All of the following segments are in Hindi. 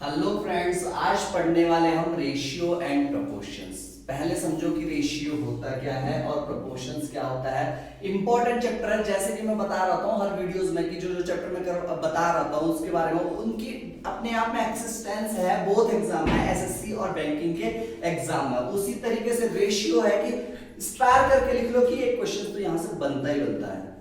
हेलो फ्रेंड्स, आज पढ़ने वाले हम रेशियो एंड प्रोपोर्शंस। पहले समझो कि रेशियो होता क्या है और प्रोपोर्शंस क्या होता है। इंपॉर्टेंट चैप्टर है, जैसे कि मैं बता रहा हूँ हर वीडियोस में कि जो जो चैप्टर में बता रहा हूँ उसके बारे में उनकी अपने आप में एक्सिस्टेंस है। बोथ एग्जाम है, एसएससी और बैंकिंग के एग्जाम में। उसी तरीके से रेशियो है कि स्टार करके लिख लो कि एक क्वेश्चन तो यहाँ से बनता ही बनता है।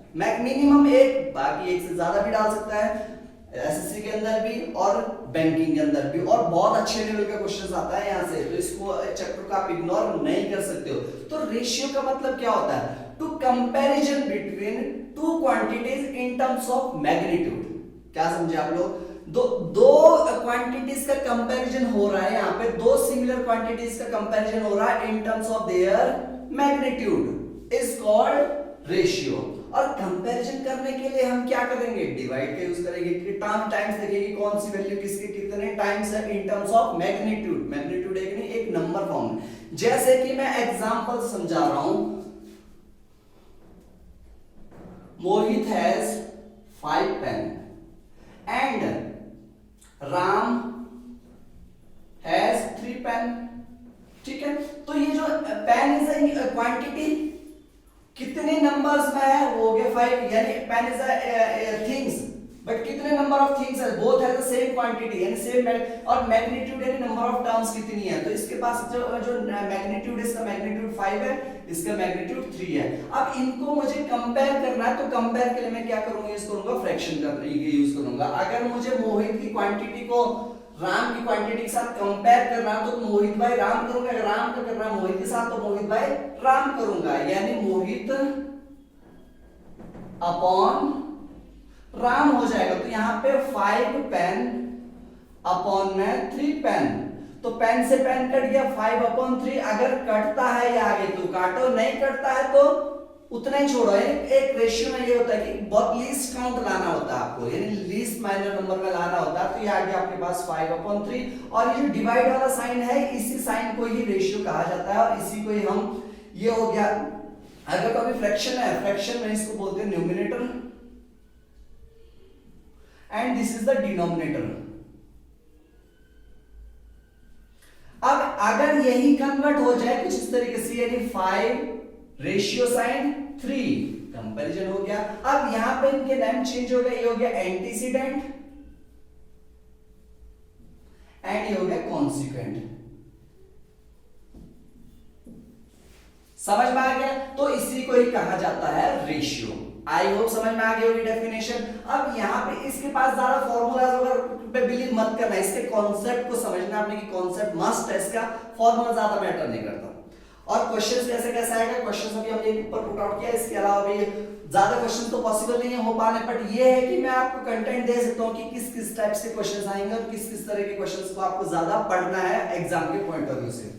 मिनिमम एक, बाकी एक से ज्यादा भी डाल सकता है एसएससी के अंदर भी और बैंकिंग के अंदर भी, और बहुत अच्छे लेवल का क्वेश्चंस आता है यहाँ से, तो इसको चैप्टर को आप इग्नोर नहीं कर सकते हो। तो रेशियो का मतलब क्या होता है? To comparison between two quantities in terms of magnitude. क्या समझे आप लोग? दो क्वांटिटीज का कंपैरिजन हो रहा है, यहाँ पे दो सिमिलर क्वांटिटीज का कंपैरिजन हो रहा है इन terms of their magnitude is called ratio. और कंपैरिजन करने के लिए हम क्या करेंगे? डिवाइड का यूज करेंगे कि टाइम्स देखेंगे कौन सी वैल्यू किसके कितने टाइम्स है इन टर्म्स ऑफ मैग्नीट्यूड। मैग्नीट्यूड एक नहीं, एक नंबर फॉर्म में। जैसे कि मैं एग्जांपल समझा रहा हूं, Mohit has 5 pen and Ram has 3 pen. ठीक है, तो ये जो पेन इज अ क्वांटिटी, कितने नंबर्स में है वो हो गया 5, यानी pen is a things, but कितने नंबर ऑफ थिंग्स है? Both has the same quantity यानी सेम, और मैग्नीट्यूड यानी नंबर ऑफ टर्म्स कितनी है। तो इसके पास जो मैग्नीट्यूड, इसका मैग्नीट्यूड 5 है, इसका मैग्नीट्यूड 3 है। अब इनको मुझे कंपेयर करना है, तो कंपेयर के लिए मैं क्या करूंगा? यूज करूंगा फ्रैक्शन का यूज करूंगा। अगर मुझे मोहित की क्वांटिटी को राम की क्वांटिटी के साथ कंपेयर करना तो मोहित भाई राम करूंगा, अगर राम का करना मोहित के साथ तो मोहित भाई राम करूंगा, यानी मोहित अपॉन राम हो जाएगा। तो यहां पे 5 पेन अपॉन में 3 पेन, तो पेन से पेन कट गया, 5 अपॉन 3। अगर कटता है या आगे तो काटो, नहीं कटता है तो उतना ही छोड़ो। एक रेशियो में ये होता है कि बहुत लीस्ट काउंट लाना होता है आपको, यानी लीस्ट माइनर नंबर में लाना होता है। तो ये आ गया आपके पास 5 अपॉन 3, और ये जो डिवाइड वाला साइन है इसी साइन को ही रेशियो कहा जाता है, और इसी को ही हम, ये हो गया। अगर कभी फ्रैक्शन है, फ्रैक्शन में इसको बोलते हैं numerator and this is the denominator. अब अगर यही कन्वर्ट हो जाए कुछ इस तरीके से, यानी 5 रेशियो साइन 3, कंपैरिजन हो गया। अब यहां पे इनके नेम चेंज हो गए, ये हो गया एंटीसीडेंट एंड ये हो गया कॉन्सिक्वेंट। समझ में आ गया? तो इसी को ही कहा जाता है रेशियो। आई होप समझ में आ गई होगी डेफिनेशन। अब यहाँ पे इसके पास ज्यादा फॉर्मूलाज वगैरह पे बिलीव मत करना, इसके कॉन्सेप्ट को समझना आपने कि कॉन्सेप्ट मस्ट है, इसका फॉर्मूला ज्यादा मैटर नहीं करता। और क्वेश्चंस कैसे कैसे आएगा, क्वेश्चंस अभी हमने ऊपर पुट आउट किया। इसके अलावा भी ज्यादा क्वेश्चन तो पॉसिबल नहीं है हो पाने, बट ये है कि मैं आपको कंटेंट दे सकता हूं कि किस किस टाइप से क्वेश्चंस आएंगे और किस किस तरह के क्वेश्चंस को आपको ज्यादा पढ़ना है एग्जाम के पॉइंट ऑफ व्यू से।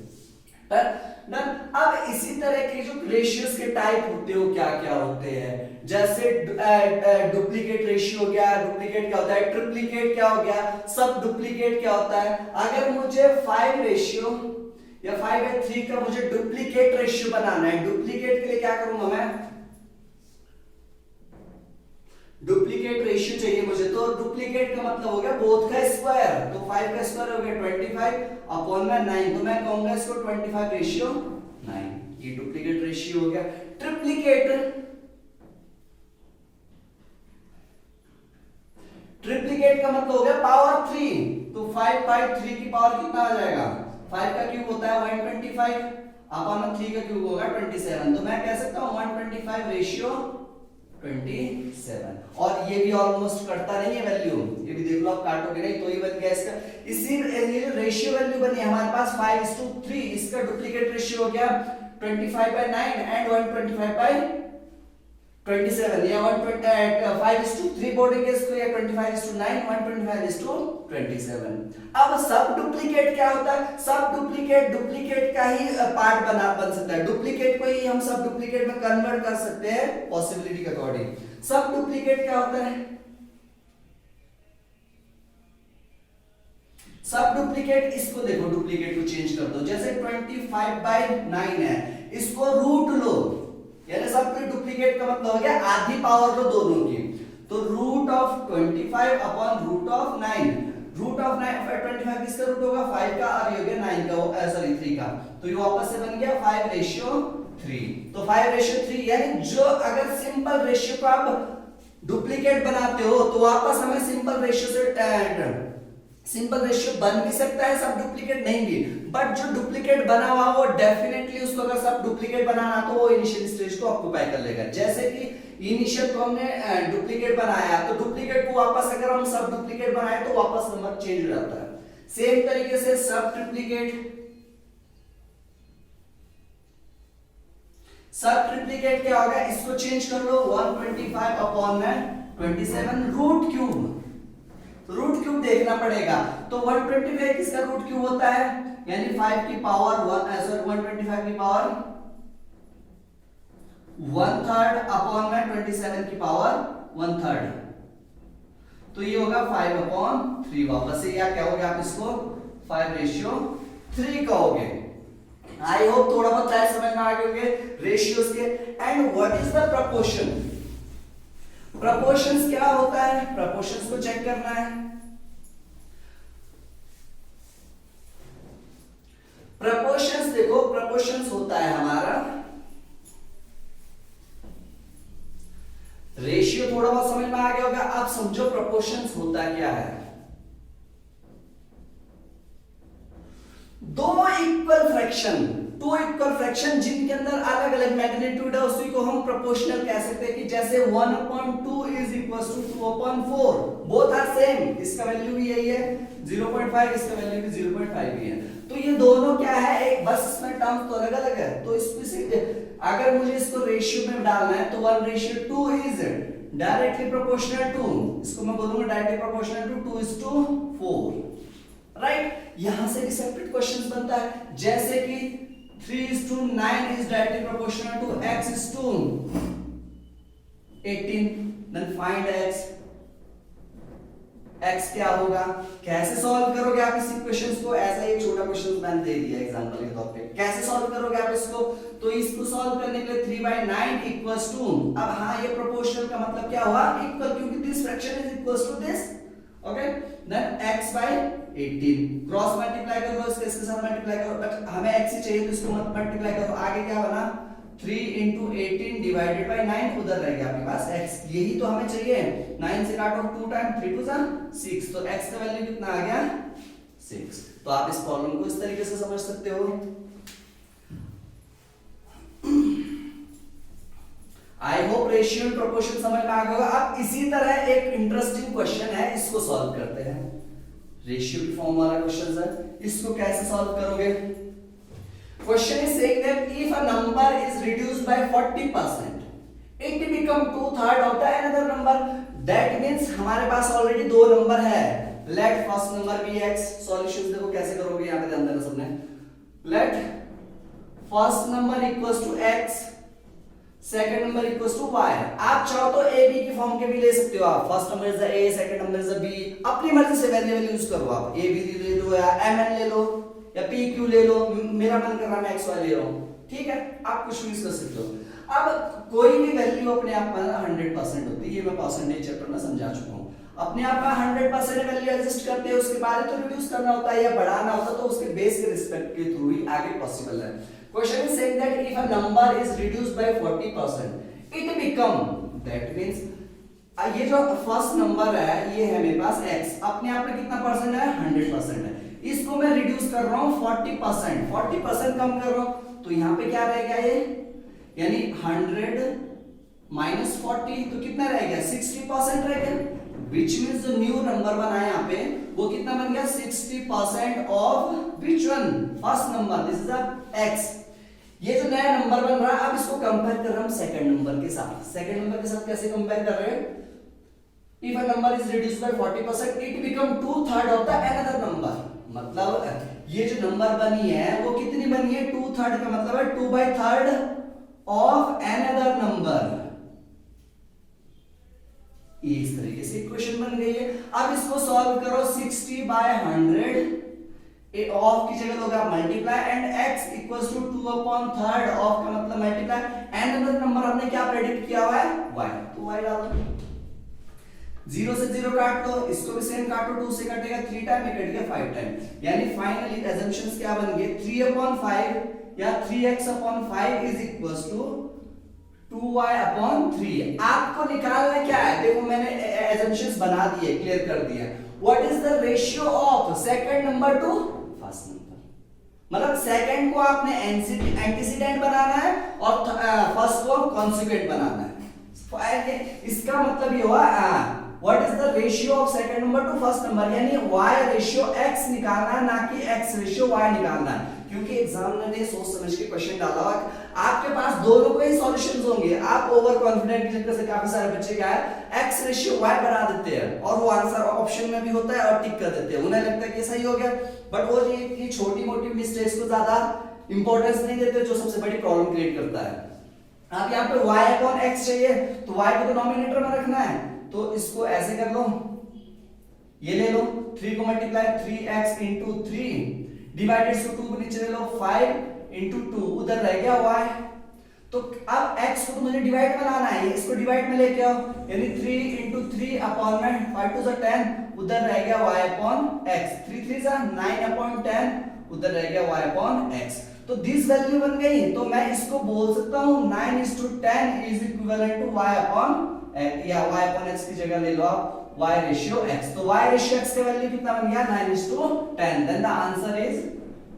अब इसी तरह के जो रेशियोज के टाइप होते हो क्या क्या होते हैं, जैसे डुप्लीकेट रेशियो हो गया, डुप्लीकेट क्या होता है, ट्रिप्लीकेट क्या हो गया, सब डुप्लीकेट क्या होता है। अगर मुझे 5 रेशियो या 5/3 का मुझे डुप्लीकेट रेशियो बनाना है, डुप्लीकेट के लिए क्या करूंगा मैं? डुप्लीकेट रेशियो चाहिए मुझे, तो डुप्लीकेट का मतलब हो गया बोथ का स्क्वायर। तो 5 का स्क्वायर हो गया 25 अपॉन में 9, तो मैं कहूंगा इसको 25 रेशियो 9। ये डुप्लीकेट रेशियो हो गया। ट्रिप्लीकेट का मतलब हो गया पावर 3, तो 5/3 की पावर कितना आ जाएगा? 5 का क्यूब होता है 125 अपॉन में 3 का क्यूब होगा 27, तो मैं कह सकता हूं 125 रेशियो 27। और ये भी ऑलमोस्ट करता नहीं है वैल्यू, ये भी देख लो आप काटोगे नहीं तो ये बन गया इसका। इसी ये जो रेशियो वैल्यू बनी हमारे पास 5:3, इसका डुप्लीकेट रेशियो हो गया 25/9 एंड 125/27, या 5:3 बोर्डिंग के इसको, या 25:9 125:27। अब सब डुप्लीकेट क्या होता है? सब डुप्लीकेट का ही पार्ट बन सकता है। डुप्लीकेट को ही हम सब डुप्लीकेट में कन्वर्ट कर सकते हैं पॉसिबिलिटी के अकॉर्डिंग। सब डुप्लीकेट क्या होता है? सब डुप्लीकेट, इसको देखो डुप्लीकेट को चेंज कर दो, जैसे 25/9 है, इसको रूट लो, यानी सब डुप्लीकेट का मतलब हो गया आधी पावर लो दोनों की। तो root of 25 upon root of 9, root of 25 125 किसका रूट होगा 5 का, और ये हो गया 9 का, सॉरी 3 का, तो ये वापस से बन गया 5:3। तो 5:3 यानी जो अगर सिंपल रेशियो को आप डुप्लीकेट बनाते हो तो वापस हमें सिंपल रेशियो से सिंपल रेशियो बन भी सकता है, सब डुप्लीकेट नहीं भी, बट जो डुप्लीकेट बना हुआ वो डेफिनेटली उसको अगर सब डुप्लीकेट बनाना तो वो इनिशियल स्टेज को ऑक्यूपाई कर लेगा। जैसे कि इनिशियल को हमने डुप्लीकेट बनाया तो डुप्लीकेट को वापस अगर हम सब डुप्लीकेट बनाए तो वापस नंबर चेंज हो जाता है। सेम तरीके से सब ट्रिप्लीकेट क्या होगा, इसको चेंज कर लो 125/27 रूट क्यूब, रूट क्यूब देखना पड़ेगा। तो 125 किसका रूट क्यूब होता है, यानी 5 की पावर 125 की पावर 1/3/27 की पावर 1/3, तो ये होगा 5/3। वापस से या क्या हो गया, आप इसको 5:3 कहोगे। आई होप थोड़ा बहुत शायद समझ में आ गए होंगे रेशियोज के। And what is the proportion, proportions क्या होता है, प्रोपोर्शंस को चेक करना है। प्रोपोर्शंस देखो, प्रोपोर्शंस होता है हमारा रेशियो, थोड़ा बहुत समझ में आ गया होगा। आप समझो प्रोपोर्शंस होता क्या है, दो इक्वल फ्रैक्शन जिनके अंदर अलग अलग मैग्नीट्यूड है उसी को हम प्रोपोर्शनल कह सकते हैं। कि जैसे 1/2 is equal to 2/4, both are same, इसका वैल्यू भी यही है 0.5, इसका वैल्यू भी 0.5 ही है। तो ये दोनों क्या है, एक बस इसमें टर्म्स तो अलग अलग है, तो इसमें अगर मुझे इसको रेशियो में डालना है तो 1:2 इज डायरेक्टली प्रोपोर्शनल टू, इसको मैं बोलूंगा डायरेक्टली प्रोपोर्शनल टू 2:4, राइट। यहां से भी सेपरेट क्वेश्चंस बनता है, जैसे कि 3:9 is directly proportional to x:18, then find x क्या होगा। कैसे सॉल्व करोगे आप इस इक्वेशंस को, ऐसा एक छोटा क्वेश्चन मैंने दे दिया एग्जांपल के तौर पे, कैसे सॉल्व करोगे आप इसको। तो इसको सॉल्व करने के लिए 3/9 इक्वल्स टू, अब हाँ ये प्रोपोर्शनल का मतलब क्या हुआ, इक्वल, क्योंकि this fraction is equals to this, okay. Then x/18 cross multiply कर दो, इसके साथ मल्टीप्लाई करो, बट हमें x ही चाहिए तो इसको मत मल्टीप्लाई करो। आगे क्या बना 3 × 18 डिवाइडेड बाय 9, उधर रह गया आपके पास x, यही तो हमें चाहिए। 9 से काटो 2 टाइम 3 2 6, तो x का वैल्यू कितना आ गया 6। तो आप इस प्रॉब्लम को इस तरीके से समझ सकते हो। I hope ratio and proportion समझ में आ गया होगा। अब इसी तरह एक इंटरेस्टिंग क्वेश्चन है, इसको सॉल्व करते हैं। रेशियो की फॉर्म वाला क्वेश्चन है, इसको कैसे सॉल्व करोगे। Question is saying that if a number is reduced by 40%, it become 2/3 of the another number. That means हमारे पास ऑलरेडी दो नंबर है, let first number be x। Solutions देखो कैसे करोगे, यहां पे ध्यान देना सबने। Let first number equals to x, second number equals to y। आप चाहो तो a b की फॉर्म के भी ले सकते हो आप, first number is a, second number is b, अपनी मर्जी से वेरिएबल यूज करो आप, a b ले लो या mn ले लो या p q ले लो, मेरा मन कर रहा है मैं x y ले रहा हूं, ठीक है, आप कुछ भी यूज कर सकते हो। अब कोई भी वैल्यू अपने आप में 100% होती है, ये मैं परसेंटेज चैप्टर में समझा चुका हूं। अपने आप में 100% वैल्यू एग्जिस्ट करते हैं, उसके बाद तो रिड्यूस करना होता है या बढ़ाना होता है, तो उसके बेस के रिस्पेक्ट के थ्रू ही आगे पॉसिबल है। Question is saying that if a number is reduced by 40%, it become, that means ये जो फर्स्ट नंबर है ये है मेरे पास x, अपने आप में कितना परसेंट है 100% है, इसको मैं रिड्यूस कर रहा हूं 40%, 40% कम कर रहा हूं, तो यहां पे क्या रहेगा ये, यानी 100 माइनस 40 तो कितना रहेगा 60% रहेगा, which means जो न्यू नंबर बना है यहाँ पे वो कितना बन गया 60% of which one, first number, this is the x। ये जो नया नंबर बन रहा है अब इसको कंपेयर कर रहा हूं सेकंड नंबर के साथ। सेकंड नंबर के साथ कैसे कंपेयर कर रहे हैं, if a number is reduced by 40% it become 2/3 of the another number. मतलब ये जो नंबर बनी है वो कितनी बनी है 2/3 का मतलब है 2/3 ऑफ अनदर नंबर। इस तरीके से इक्वेशन बन गई है। अब इसको सॉल्व करो 60/100 ऑफ की जगह होगा multiply and x equals to 2/3 of का मतलब मल्टीप्लाई एंड अनदर नंबर हमने क्या प्रेडिक्ट किया हुआ है y, तो y डाल दो। 0 से 0 काट लो, इसको भी सेम काटो, 2 से कटेगा 3 टाइम, ये कट गया 5 टाइम। यानी फाइनली assumptions क्या बन गए, 3/5 या 3x/5 is equals to 2y/3। आपको निकालना क्या है, देखो मैंने assumptions बना दिए, क्लियर कर दिया। What is the ratio of second number to first number, मतलब सेकंड को आपने एंटीसीडेंट बनाना है और फर्स्ट को कॉन्सिक्वेंट बनाना है। इसका मतलब ये हुआ what is the ratio of second number to first number, यानी y रेशियो x निकालना है, ना कि x रेशियो y निकालना है। क्योंकि एग्जामिनर ने सोच समझ के क्वेश्चन डाला हुआ, आपके पास दोनों के ही सॉल्यूशंस होंगे, आप ओवर कॉन्फिडेंट की वजह से काफी सारे बच्चे क्या है x रेशियो y बना देते हैं और वो आंसर ऑप्शन में भी होता है और टिक कर देते हैं, उन्हें लगता है कि सही हो गया। बट वो ये छोटी मोटी मिस्टेक्स को ज्यादा इंपॉर्टेंस नहीं देते, जो सबसे बड़ी प्रॉब्लम क्रिएट करता है। अब यहाँ पे y/x चाहिए, तो y को तो डिनोमिनेटर में रखना है, तो इसको ऐसे कर लो, ये ले लो 3 को multiply 3x into 3 divided to 2 को नीचे ले लो 5 इंटू 2, उधर रह गया y। तो अब x को तो मुझे डिवाइड में लाना है, इसको डिवाइड में लेके आओ, यानी 3 इंटू 3 अपॉन में 5 2 10, उधर रह गया y/x, 3 3 9/10, उधर रह गया y/x। तो दिस वैल्यू बन गई, तो मैं इसको बोल सकता हूं 9:10 इज इक्विवेलेंट टू y/x, या y/x की जगह ले लो आप y रेशियो x। तो y रेशियो x का वैल्यू कितना बन गया 9:10, then the answer is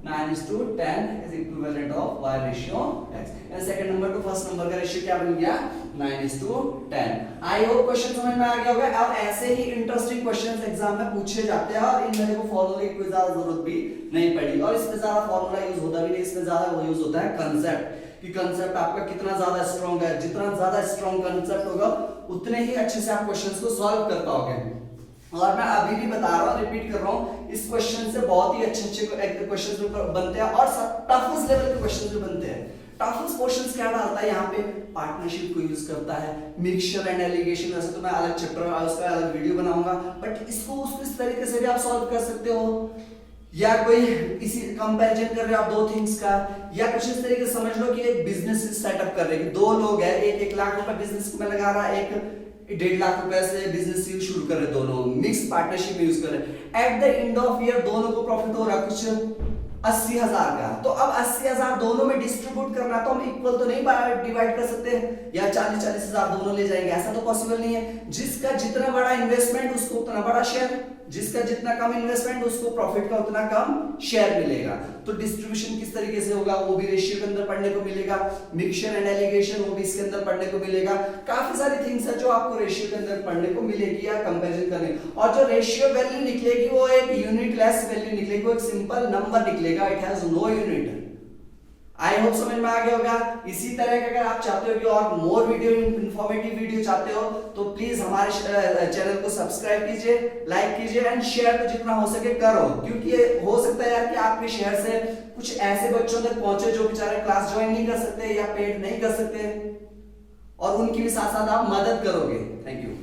9:10 is equivalent of y ratio x। And second number to first number का रेशियो क्या बन गया 9:10। आई होप क्वेश्चन समझ में आ गया होगा। और ऐसे ही इंटरेस्टिंग क्वेश्चंस एग्जाम में पूछे जाते हैं और इनमें देखो फॉर्मूले की कोई ज्यादा जरूरत भी नहीं पड़ी, और इसमें ज्यादा फॉर्मूला यूज होता भी नहीं, इसमें ज्यादा वो यूज होता है कंसेप्ट, कि कंसेप्ट आपका कितना ज्यादा स्ट्रांग है। जितना ज्यादा स्ट्रांग कंसेप्ट होगा उतने ही अच्छे से आप क्वेश्चंस को सॉल्व कर पाओगे। और मैं अभी भी बता रहा हूँ, रिपीट कर रहा हूँ, इस क्वेश्चन से बहुत ही अच्छे क्वेश्चंस बनते हैं और टफेस्ट लेवल के क्वेश्चंस भी बनते हैं। टफेस्ट क्वेश्चंस क्या डालता है यहाँ पे, पार्टनरशिप को यूज करता है, मिक्सचर एंड एलिगेशन, वैसे तो मैं अलग चैप्टर उसका अलग वीडियो बनाऊंगा, बट इसको इस तरीके से भी आप सॉल्व कर सकते हो। या कोई इसी कंपैरिजन कर रहे हो आप दो थिंग्स का, या कुछ इस तरीके से समझ लो कि एक बिजनेस सेटअप कर रहे हैं, दो लोग हैं, एक 1 लाख रुपए बिजनेस में लगा रहा है, एक 1.5 लाख रुपए से बिजनेस शुरू कर रहे, दोनों मिक्स पार्टनरशिप में यूज कर रहे। At the end of year दोनों को प्रॉफिट हो रहा कुछ 80,000 का, तो अब 80,000 दोनों में डिस्ट्रीब्यूट करना, तो हम इक्वल तो नहीं डिवाइड कर सकते, या 40,000 दोनों ले जाएंगे, ऐसा तो पॉसिबल नहीं है। जिसका जितना बड़ा इन्वेस्टमेंट उसको उतना बड़ा शेयर, जिसका जितना कम इन्वेस्टमेंट उसको प्रॉफिट का उतना कम शेयर मिलेगा। तो डिस्ट्रीब्यूशन किस तरीके से होगा वो भी रेशियो के अंदर पढ़ने को मिलेगा, मिक्सचर एंड एलिगेशन वो भी इसके अंदर पढ़ने को मिलेगा। काफी सारी थिंग्स है जो आपको रेशियो के अंदर पढ़ने को मिलेगी या कंपैरिजन करने, और जो रेशियो वैल्यू निकलेगी वो एक यूनिटलेस वैल्यू निकलेगी, वो एक सिंपल नंबर निकलेगा, it has no unit. I hope समझ में आ गया होगा। इसी तरह का अगर आप चाहते हो कि और मोर वीडियो इंफॉर्मेटिव वीडियो चाहते हो तो प्लीज हमारे चैनल को सब्सक्राइब कीजिए, लाइक कीजिए एंड शेयर तो जितना हो सके करो, क्योंकि हो सकता है यार कि आपके शेयर से कुछ ऐसे बच्चों तक पहुंचे जो बेचारे क्लास ज्वाइन नहीं कर सकते या पेड नहीं कर सकते, और उनकी भी साथ साथ आप मदद करोगे। Thank you.